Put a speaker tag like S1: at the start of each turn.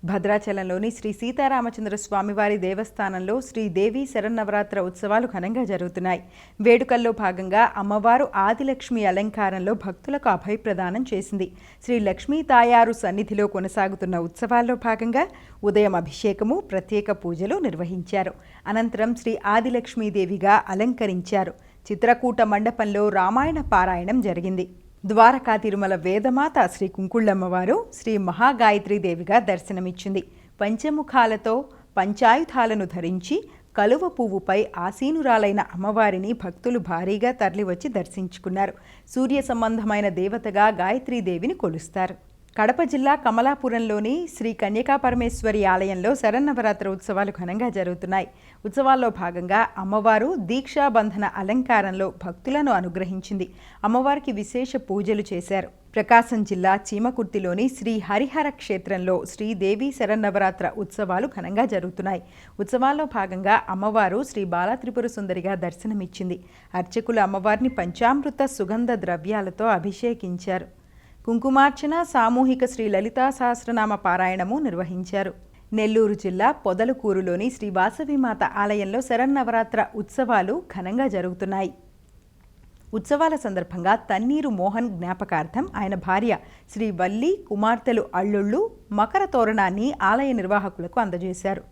S1: భద్రాచలంలోని శ్రీ సీతారామచంద్ర స్వామివారి దేవస్థానంలో శ్రీదేవి శరన్నవరాత్ర ఉత్సవాలు ఘనంగా జరుగుతున్నాయి. వేడుకల్లో భాగంగా అమ్మవారు ఆదిలక్ష్మి అలంకారంలో భక్తులకు అభయప్రదానం చేసింది. శ్రీ లక్ష్మీ తాయారు సన్నిధిలో కొనసాగుతున్న ఉత్సవాల్లో భాగంగా ఉదయం అభిషేకము, ప్రత్యేక పూజలు నిర్వహించారు. అనంతరం శ్రీ ఆదిలక్ష్మీదేవిగా అలంకరించారు. చిత్రకూట మండపంలో రామాయణ పారాయణం జరిగింది. ద్వారకా తిరుమల వేదమాత శ్రీ కుంకుళ్ళమ్మవారు శ్రీ మహాగాయత్రీదేవిగా దర్శనమిచ్చింది. పంచముఖాలతో పంచాయుధాలను ధరించి కలువ పువ్వుపై ఆసీనురాలైన అమ్మవారిని భక్తులు భారీగా తరలివచ్చి దర్శించుకున్నారు. సూర్య సంబంధమైన దేవతగా గాయత్రీదేవిని కొలుస్తారు. కడప జిల్లా కమలాపురంలోని శ్రీ కన్యకాపరమేశ్వరి ఆలయంలో శరన్నవరాత్రి ఉత్సవాలు ఘనంగా జరుగుతున్నాయి. ఉత్సవాల్లో భాగంగా అమ్మవారు దీక్షాబంధన అలంకారంలో భక్తులను అనుగ్రహించింది. అమ్మవారికి విశేష పూజలు చేశారు. ప్రకాశం జిల్లా చీమకుర్తిలోని శ్రీ హరిహర క్షేత్రంలో శ్రీదేవి శరన్నవరాత్ర ఉత్సవాలు ఘనంగా జరుగుతున్నాయి. ఉత్సవాల్లో భాగంగా అమ్మవారు శ్రీ బాలత్రిపుర సుందరిగా దర్శనమిచ్చింది. అర్చకులు అమ్మవారిని పంచామృత సుగంధ ద్రవ్యాలతో అభిషేకించారు. కుంకుమార్చన, సామూహిక శ్రీ లలితా సహస్రనామ పారాయణము నిర్వహించారు. నెల్లూరు జిల్లా పొదలకూరులోని శ్రీ వాసవిమాత ఆలయంలో శరన్నవరాత్ర ఉత్సవాలు ఘనంగా జరుగుతున్నాయి. ఉత్సవాల సందర్భంగా తన్నీరు మోహన్ జ్ఞాపకార్థం ఆయన భార్య శ్రీ వల్లి, కుమార్తెలు అల్లుళ్ళు మకర తోరణాన్ని ఆలయ నిర్వాహకులకు అందజేశారు.